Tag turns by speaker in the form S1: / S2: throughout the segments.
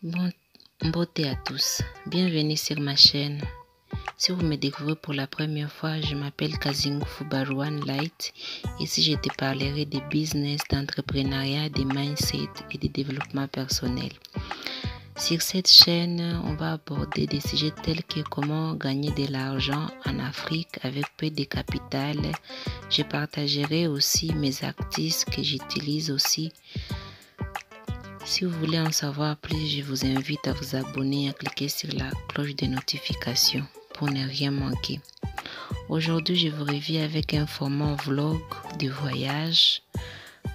S1: Bon, beauté à tous, bienvenue sur ma chaîne. Si vous me découvrez pour la première fois, je m'appelle Kazingufu Barouane Light. Ici, je te parlerai de business, d'entrepreneuriat, de mindset et de développement personnel. Sur cette chaîne, on va aborder des sujets tels que comment gagner de l'argent en Afrique avec peu de capital. Je partagerai aussi mes actifs que j'utilise aussi. Si vous voulez en savoir plus, je vous invite à vous abonner et à cliquer sur la cloche de notification pour ne rien manquer. Aujourd'hui, je vous reviens avec un format vlog de voyage.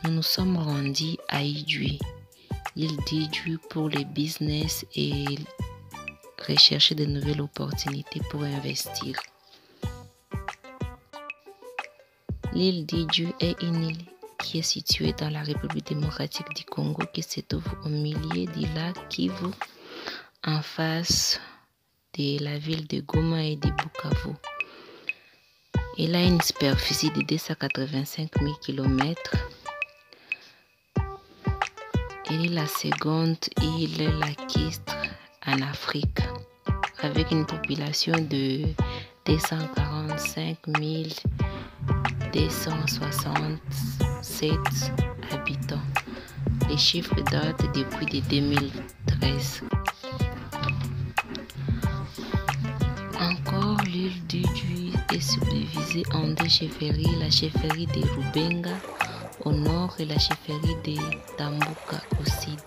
S1: Nous nous sommes rendus à Idjwi, l'île d'Idjwi pour le business et rechercher de nouvelles opportunités pour investir. L'île d'Idjwi est une île qui est située dans la République démocratique du Congo, qui se trouve au milieu du lac Kivu, en face de la ville de Goma et de Bukavu. Elle a une superficie de 285 000 km. Elle est la seconde île lacustre en Afrique, avec une population de 245 267 habitants. Les chiffres datent depuis 2013. Encore, l'île d'Idjwi est subdivisée en deux chefferies, la chefferie de Rubenga au nord et la chefferie de Tambuka au sud.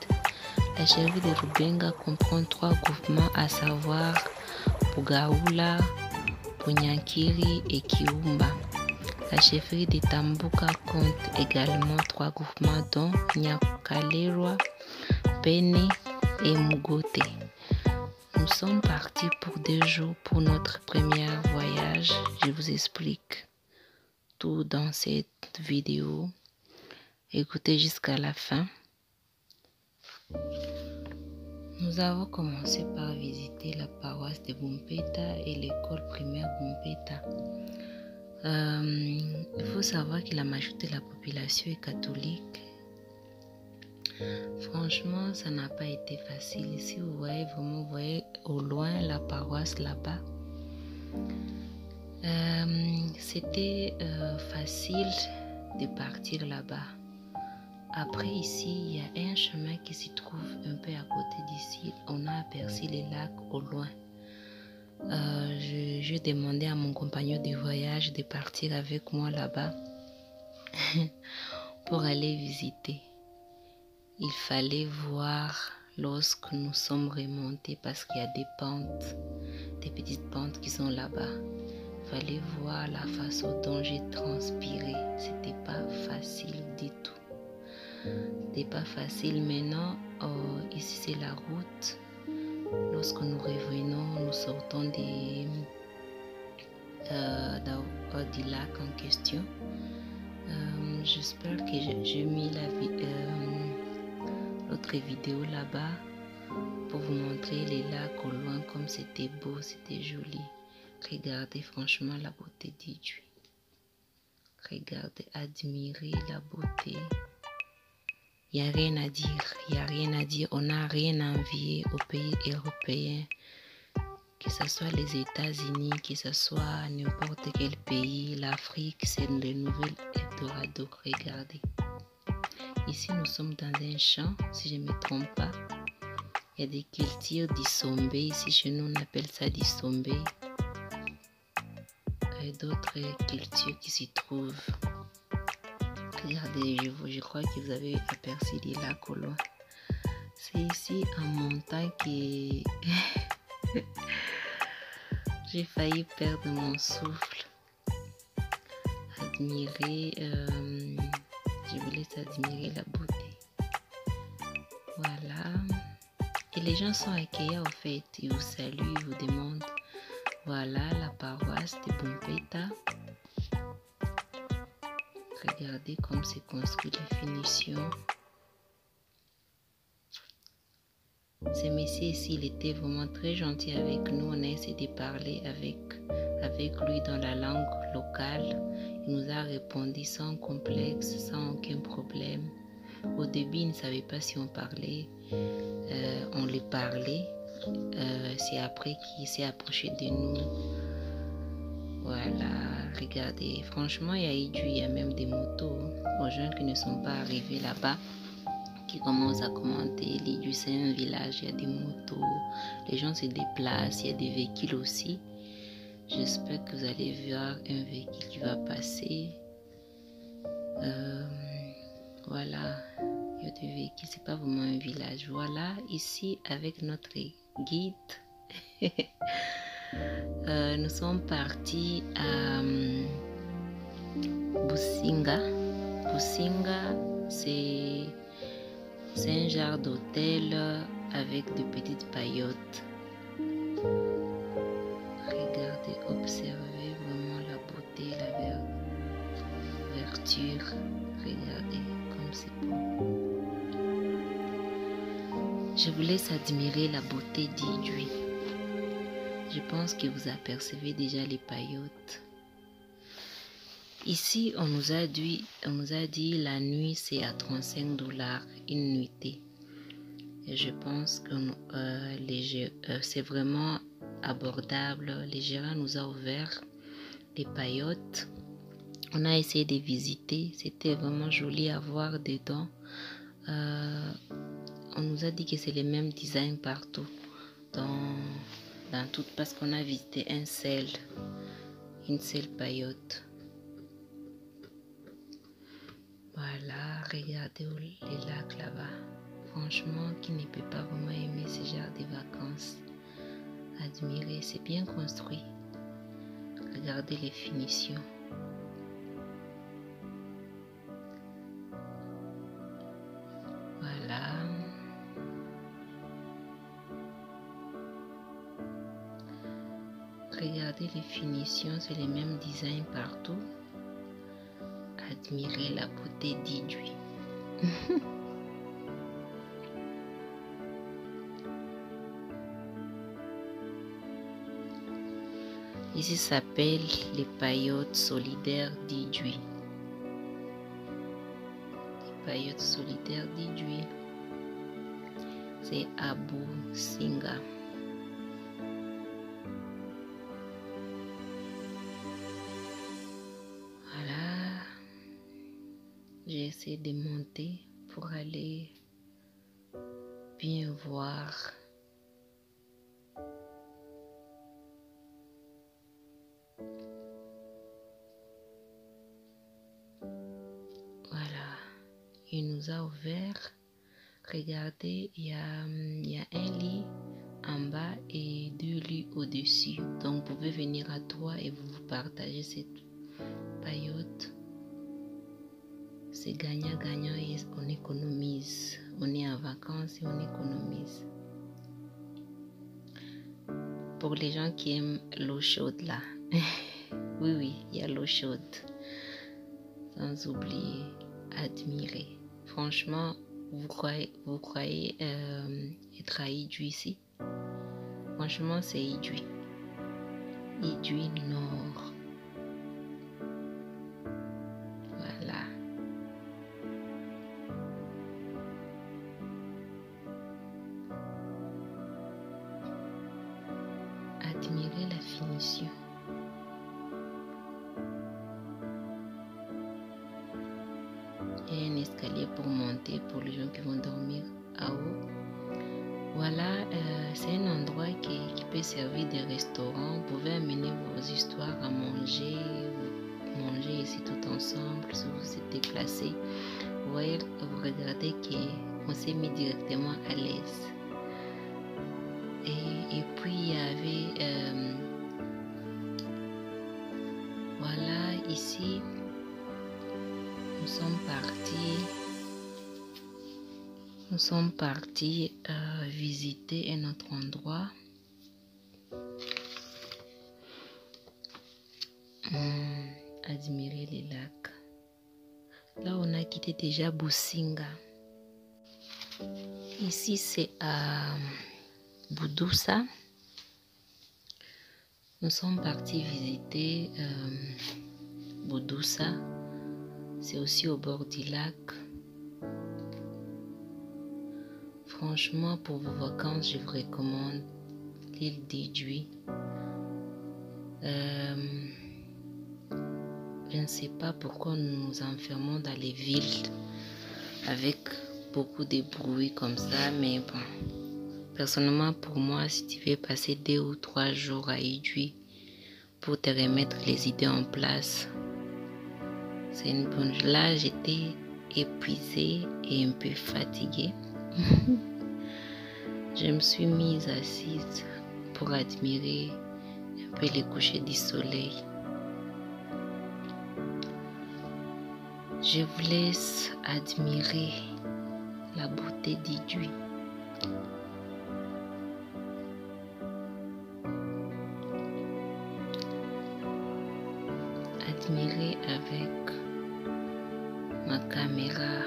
S1: La chefferie de Rubenga comprend trois groupements, à savoir Bugaula, Punyankiri et Kiumba. La chefferie de Tambuka compte également trois groupements dont Nyakalerwa, Pene et Mugote. Nous sommes partis pour 2 jours pour notre premier voyage. Je vous explique tout dans cette vidéo. Écoutez jusqu'à la fin. Nous avons commencé par visiter la paroisse de Bumpeta et l'école primaire Bumpeta. Il faut savoir que la majorité de la population est catholique. Franchement, ça n'a pas été facile. Si vous voyez vraiment, vous voyez au loin la paroisse là-bas. C'était facile de partir là-bas. Après ici, il y a un chemin qui se trouve un peu à côté d'ici. On a aperçu les lacs au loin. Je demandais à mon compagnon de voyage de partir avec moi là-bas pour aller visiter. Il fallait voir lorsque nous sommes remontés parce qu'il y a des pentes, des petites pentes qui sont là-bas. Il fallait voir la façon dont j'ai transpiré. C'était pas facile du tout. C'était pas facile. Maintenant, ici c'est la route. Lorsque nous revenons, nous sortons du lac en question. J'espère que j'ai mis l'autre vidéo là-bas pour vous montrer les lacs au loin comme c'était beau, c'était joli. Regardez franchement la beauté d'Idjwi. Regardez, admirez la beauté. Il n'y a rien à dire, il n'y a rien à dire. On n'a rien à envier aux pays européens, que ce soit les États-Unis, que ce soit n'importe quel pays, l'Afrique, c'est le nouvel Eldorado. Regardez. Ici, nous sommes dans un champ, si je ne me trompe pas. Il y a des cultures d'Isombe. Ici, chez nous, on appelle ça d'Isombe. Et d'autres cultures qui s'y trouvent. Regardez, je crois que vous avez aperçu des lacs au loin. C'est ici en montagne que j'ai failli perdre mon souffle. Admirer, je vous laisse admirer la beauté. Voilà. Et les gens sont accueillants au fait. Ils vous saluent, ils vous demandent. Voilà la paroisse de Bumpeta. Regardez comme c'est construit, les finitions. Ce monsieur ici, il était vraiment très gentil avec nous. On a essayé de parler avec lui dans la langue locale. Il nous a répondu sans complexe, sans aucun problème. Au début, ils ne savaient pas si on parlait. On les parlait. C'est après qu'il s'est approché de nous. Voilà, regardez. Franchement, il y a même des motos aux gens qui ne sont pas arrivés là-bas, qui commencent à commenter. L'Idju, c'est un village, il y a des motos. Les gens se déplacent, il y a des véhicules aussi. J'espère que vous allez voir un véhicule qui va passer. Voilà, il y a des véhicules, c'est pas vraiment un village. Voilà, ici avec notre guide, nous sommes partis à Businga. Businga, c'est un genre d'hôtel avec de petites paillotes. Regardez, observez vraiment la beauté, la verdure. Regardez comme c'est beau. Je vous laisse admirer la beauté d'Idju. Je pense que vous apercevez déjà les paillotes. Ici, on nous a dit la nuit c'est à $35 une nuitée. Et je pense que c'est vraiment abordable. Les gérants nous ont ouvert les paillotes. On a essayé de visiter. C'était vraiment joli à voir dedans. On nous a dit que c'est les mêmes designs partout. Dans tout, parce qu'on a visité une seule paillote. Voilà, regardez les lacs là-bas. Franchement, qui ne peut pas vraiment aimer ce genre de vacances? Admirer, c'est bien construit. Regardez les finitions. Voilà. Regardez les finitions, c'est les mêmes designs partout. Admirez la beauté d'Idju. Ici s'appelle les paillotes solidaires d'Idju. Les paillotes solidaires d'Idju. C'est à Businga. Voilà. J'ai essayé de monter pour aller bien voir. Voilà. Il nous a ouvert. Regardez, il y a un lit en bas et 2 lits au-dessus. Donc, vous pouvez venir à 3 et vous partagez cette paillote. C'est gagnant-gagnant et on économise. On est en vacances et on économise. Pour les gens qui aiment l'eau chaude là. Oui, il y a l'eau chaude. Sans oublier, admirer. Franchement, vous croyez être à Idju ici? Franchement, c'est Idju. Idju Nord. Voilà. Admirez la finition. Il y a un escalier pour monter pour les gens qui vont dormir à haut. Voilà, c'est un endroit qui peut servir de restaurant. Vous pouvez amener vos histoires à manger ici tout ensemble si vous êtes déplacé. Vous voyez, vous regardez qu'on s'est mis directement à l'aise. Et puis il y avait voilà, ici nous sommes partis visiter un autre endroit. Admirer les lacs. Là, on a quitté déjà Businga. Ici, c'est à Budusa. Nous sommes partis visiter Budusa. C'est aussi au bord du lac. Franchement, pour vos vacances, je vous recommande l'île d'Idjoué. Je ne sais pas pourquoi nous nous enfermons dans les villes avec beaucoup de bruit comme ça, mais bon. Personnellement, pour moi, si tu veux passer 2 ou 3 jours à Idjoué pour te remettre les idées en place, c'est une bonne chose. Là, j'étais épuisée et un peu fatiguée. Je me suis mise assise pour admirer un peu les couchers du soleil. Je vous laisse admirer la beauté d'Idjoué. Admirer avec ma caméra.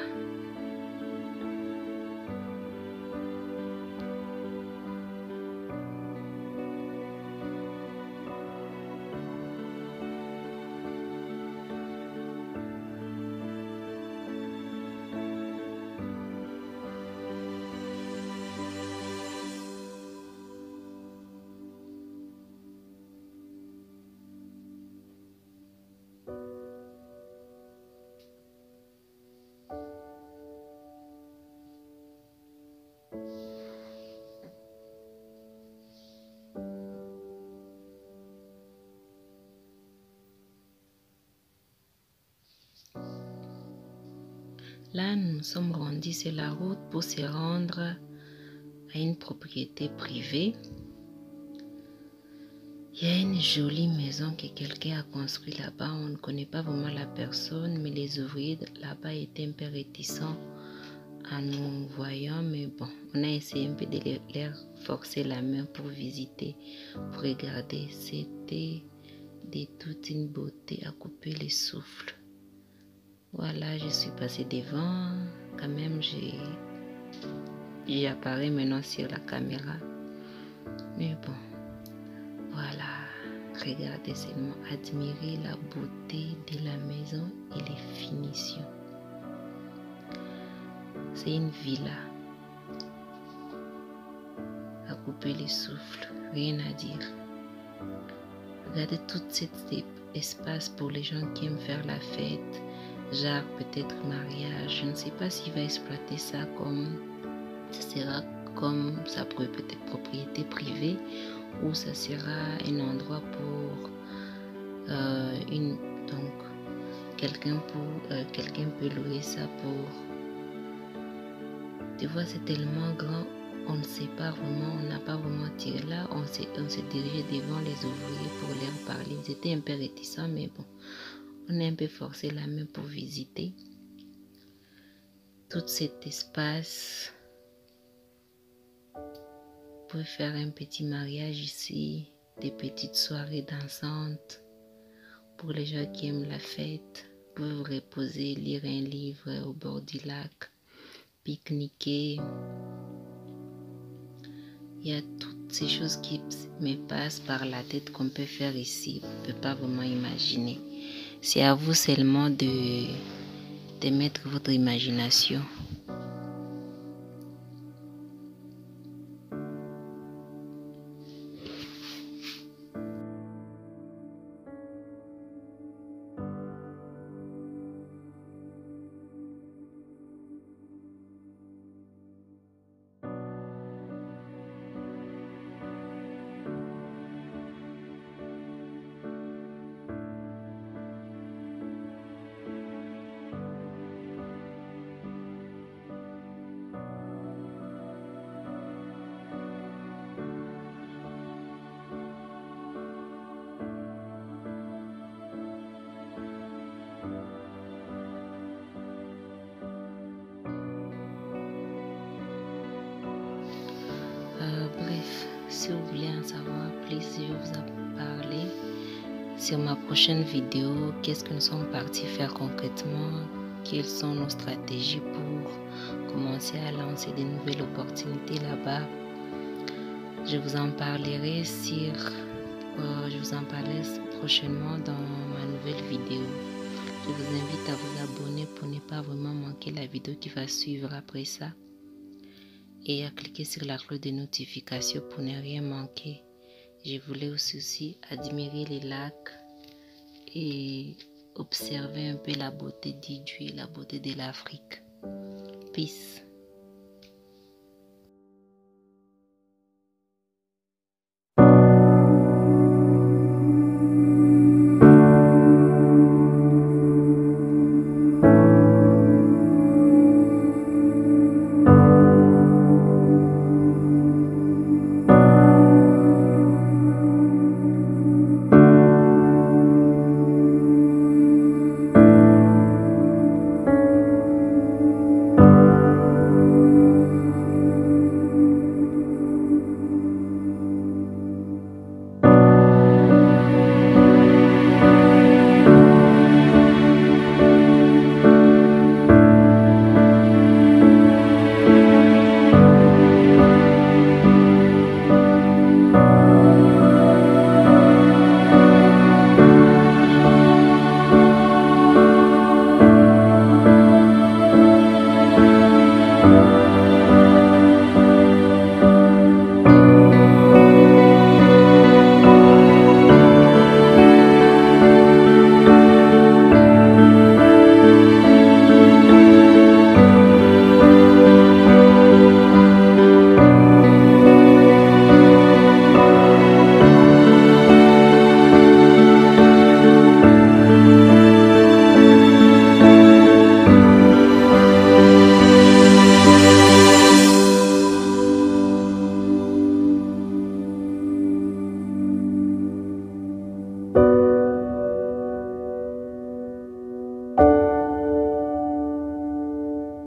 S1: Là, nous nous sommes rendus sur la route pour se rendre à une propriété privée. Il y a une jolie maison que quelqu'un a construite là-bas. On ne connaît pas vraiment la personne, mais les ouvriers là-bas étaient un peu réticents en nous voyant. Mais bon, on a essayé un peu de leur forcer la main pour visiter, pour regarder. C'était de toute une beauté à couper le souffle. Voilà, je suis passée devant. Quand même, j'apparais maintenant sur la caméra. Mais bon, voilà. Regardez seulement, admirez la beauté de la maison et les finitions. C'est une villa. À couper le souffle, rien à dire. Regardez tout cet espace pour les gens qui aiment faire la fête. Genre peut-être mariage, je ne sais pas s'il va exploiter ça comme ça sera comme sa propriété privée ou ça sera un endroit pour donc quelqu'un peut louer ça pour. Tu vois, c'est tellement grand, on ne sait pas vraiment, on n'a pas vraiment tiré là, on s'est dirigé devant les ouvriers pour leur parler. Ils étaient un peu réticents, mais bon. On a un peu forcé la main pour visiter tout cet espace. Vous pouvez faire un petit mariage ici, des petites soirées dansantes pour les gens qui aiment la fête. Vous pouvez vous reposer, lire un livre au bord du lac, pique-niquer. Il y a toutes ces choses qui me passent par la tête qu'on peut faire ici. On ne peut pas vraiment imaginer. C'est à vous seulement de mettre votre imagination. Bref, si vous voulez en savoir plus, je vais vous en parler sur ma prochaine vidéo. Qu'est-ce que nous sommes partis faire concrètement? Quelles sont nos stratégies pour commencer à lancer de nouvelles opportunités là-bas? Je vous en parlerai prochainement dans ma nouvelle vidéo. Je vous invite à vous abonner pour ne pas vraiment manquer la vidéo qui va suivre après ça. et à cliquer sur la cloche de notification pour ne rien manquer. Je voulais aussi admirer les lacs et observer un peu la beauté d'Idjou et la beauté de l'Afrique. Peace.